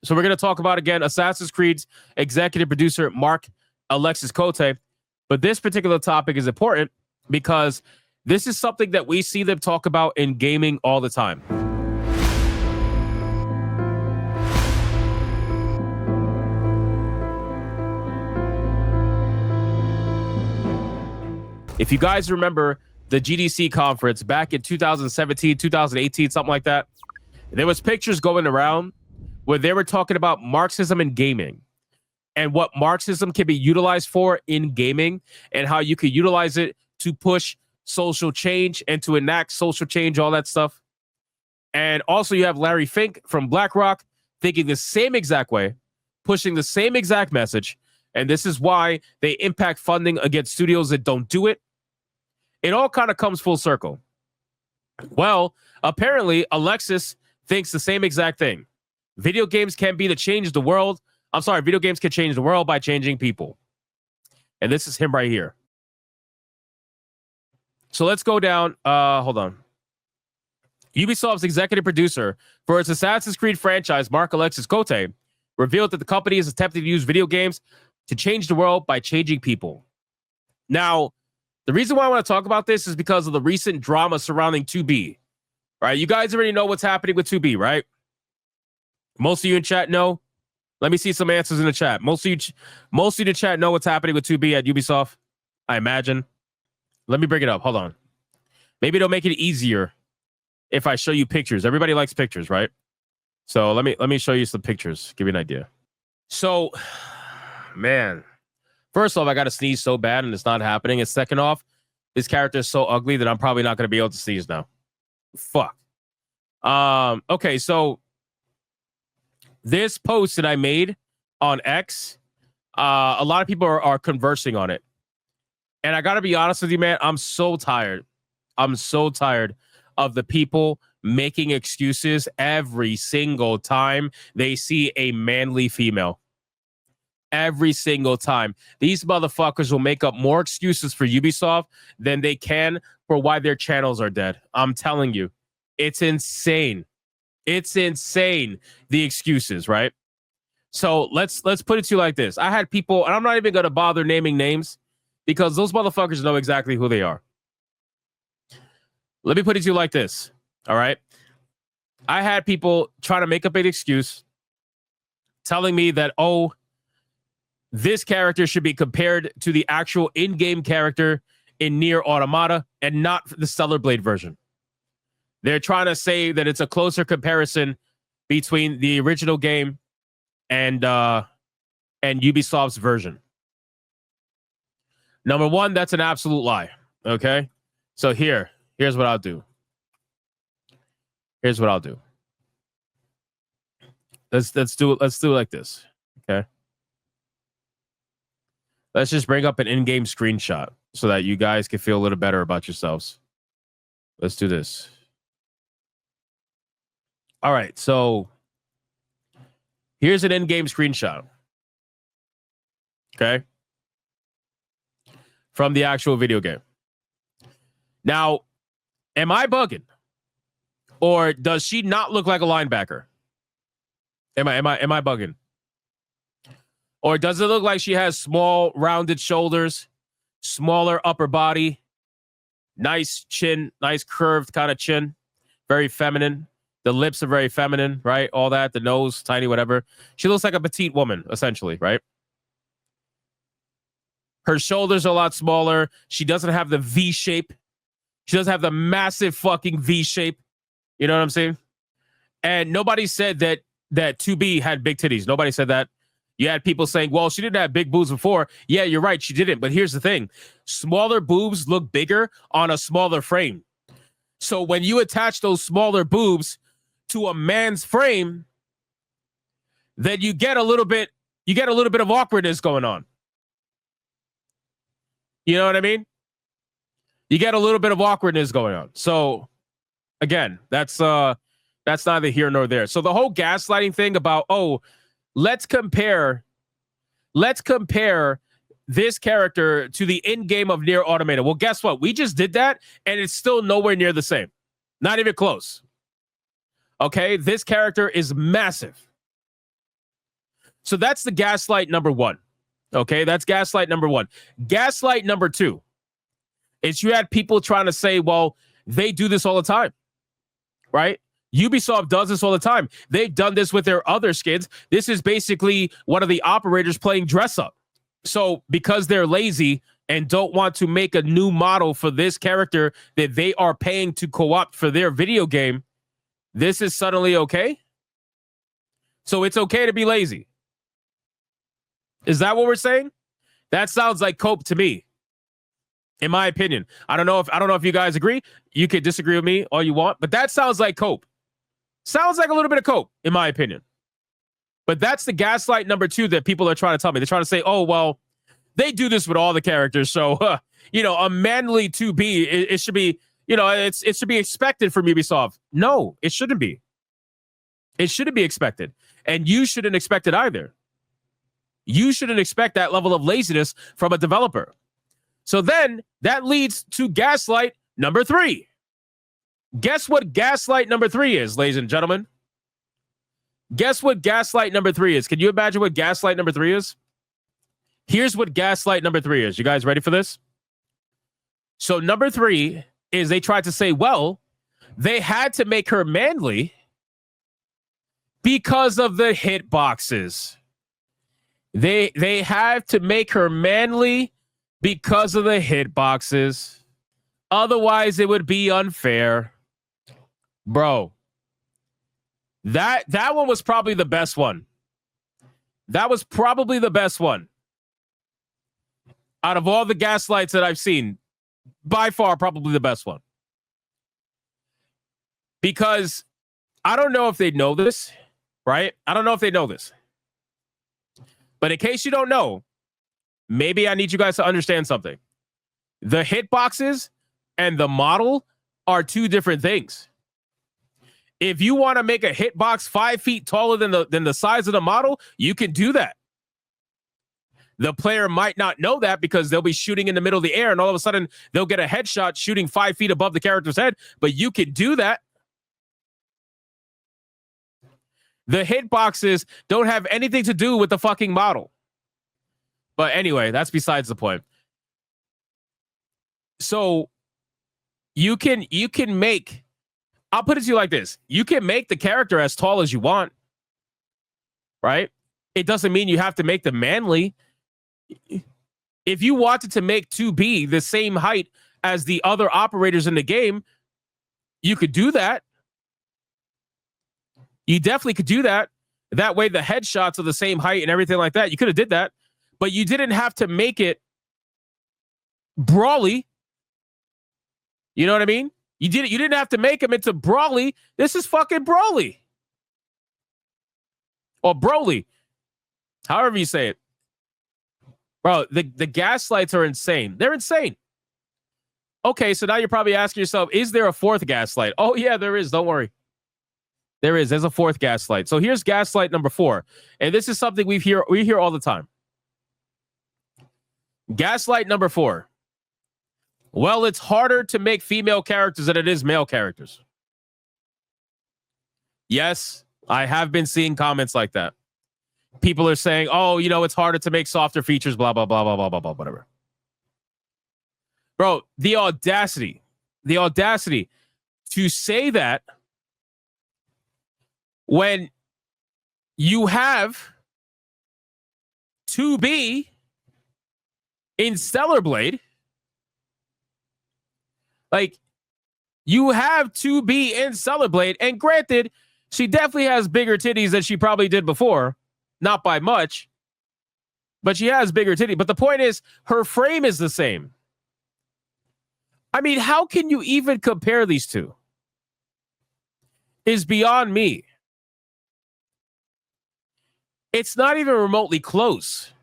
So we're going to talk about, again, Assassin's Creed's executive producer, Mark Alexis Cote. But this particular topic is important because this is something that we see them talk about in gaming all the time. If you guys remember the GDC conference back in 2017, 2018, something like that, there was pictures going around where they were talking about Marxism in gaming and what Marxism can be utilized for in gaming and how you could utilize it to push social change and to enact social change, all that stuff. And also you have Larry Fink from BlackRock thinking the same exact way, pushing the same exact message. And this is why they impact funding against studios that don't do it. It all kind of comes full circle. Well, apparently Alexis thinks the same exact thing. Video games can be to change the world. I'm sorry, video games can change the world by changing people. And this is him right here. So let's go down. Hold on. Ubisoft's executive producer for its Assassin's Creed franchise, Mark Alexis Cote, revealed that the company is attempting to use video games to change the world by changing people. Now, the reason why I want to talk about this is because of the recent drama surrounding 2B. Right? You guys already know what's happening with 2B, right? Most of you in chat know. Let me see some answers in the chat. Most of you in the chat know what's happening with 2B at Ubisoft, I imagine. Let me bring it up. Hold on. Maybe it'll make it easier if I show you pictures. Everybody likes pictures, right? So let me show you some pictures. Give you an idea. So, man, first off, I got to sneeze so bad and it's not happening. And second off, this character is so ugly that I'm probably not going to be able to sneeze now. Fuck. Okay, so this post that I made on X, a lot of people are conversing on it. And I got to be honest with you, man, I'm so tired. I'm so tired of the people making excuses every single time they see a manly female. Every single time. These motherfuckers will make up more excuses for Ubisoft than they can for why their channels are dead. I'm telling you, it's insane. It's insane, the excuses, right? So let's put it to you like this. I had people, and I'm not even going to bother naming names because those motherfuckers know exactly who they are. Let me put it to you like this, all right? I had people try to make up an excuse telling me that, oh, this character should be compared to the actual in-game character in Nier Automata and not the Stellar Blade version. They're trying to say that it's a closer comparison between the original game and Ubisoft's version. Number one, that's an absolute lie. Okay, so here's what I'll do. Here's what I'll do. Let's do it like this. Okay. Let's just bring up an in-game screenshot so that you guys can feel a little better about yourselves. Let's do this. All right, so here's an in-game screenshot. Okay. From the actual video game. Now, am I bugging? Or does she not look like a linebacker? Am I bugging? Or does it look like she has small, rounded shoulders, smaller upper body, nice chin, nice curved kind of chin, very feminine. The lips are very feminine, right? All that, the nose, tiny, whatever. She looks like a petite woman, essentially, right? Her shoulders are a lot smaller. She doesn't have the V shape. She doesn't have the massive fucking V shape. You know what I'm saying? And nobody said that 2B had big titties. Nobody said that. You had people saying, well, she didn't have big boobs before. Yeah, you're right. She didn't. But here's the thing. Smaller boobs look bigger on a smaller frame. So when you attach those smaller boobs to a man's frame, then you get a little bit of awkwardness going on. You know what I mean? You get a little bit of awkwardness going on. So again, that's neither here nor there. So the whole gaslighting thing about, oh, let's compare this character to the in-game of Nier Automata. Well, guess what? We just did that, and it's still nowhere near the same. Not even close. Okay? This character is massive. So that's the gaslight number one. Okay, that's gaslight number one. Gaslight number two is you had people trying to say, well, they do this all the time, right? Ubisoft does this all the time. They've done this with their other skins. This is basically one of the operators playing dress up. So because they're lazy and don't want to make a new model for this character that they are paying to co-opt for their video game, this is suddenly okay? So it's okay to be lazy. Is that what we're saying? That sounds like cope to me, in my opinion. I don't know if you guys agree. You could disagree with me all you want, but that sounds like cope. Sounds like a little bit of cope, in my opinion. But that's the gaslight number two that people are trying to tell me. They're trying to say, oh, well, they do this with all the characters. So, a manly 2B, it should be, it should be expected from Ubisoft. No, it shouldn't be. It shouldn't be expected. And you shouldn't expect it either. You shouldn't expect that level of laziness from a developer. So then that leads to gaslight number three. Guess what gaslight number three is, ladies and gentlemen? Guess what gaslight number three is? Can you imagine what gaslight number three is? Here's what gaslight number three is. You guys ready for this? So number three is they tried to say, well, they had to make her manly because of the hitboxes. They have to make her manly because of the hitboxes. Otherwise, it would be unfair. Bro, that one was probably the best one. That was probably the best one. Out of all the gaslights that I've seen, by far, probably the best one. Because I don't know if they know this, right? I don't know if they know this. But in case you don't know, maybe I need you guys to understand something. The hitboxes and the model are two different things. If you want to make a hitbox 5 feet taller than the size of the model, you can do that. The player might not know that because they'll be shooting in the middle of the air and all of a sudden they'll get a headshot shooting 5 feet above the character's head, but you can do that. The hitboxes don't have anything to do with the fucking model. But anyway, that's besides the point. So you can make, I'll put it to you like this. You can make the character as tall as you want, right? It doesn't mean you have to make them manly. If you wanted to make 2B the same height as the other operators in the game, you could do that. You definitely could do that. That way the headshots are the same height and everything like that. You could have did that, but you didn't have to make it brawly. You know what I mean? You didn't have to make him into brawly. This is fucking brawly. Or broly. However you say it. Bro, the gaslights are insane. They're insane. Okay, so now you're probably asking yourself, is there a fourth gaslight? Oh, yeah, there is. Don't worry. There is. There's a fourth gaslight. So here's gaslight number 4. And this is something we hear all the time. Gaslight number 4. Well, it's harder to make female characters than it is male characters. Yes, I have been seeing comments like that. People are saying, oh, it's harder to make softer features, blah, blah, blah, blah, blah, blah, blah, whatever. Bro, the audacity to say that when you have 2B in Stellar Blade, like, you have 2B in Stellar Blade, and granted, she definitely has bigger titties than she probably did before. Not by much, but she has bigger titties. But the point is, her frame is the same. I mean, how can you even compare these two? Is beyond me. It's not even remotely close.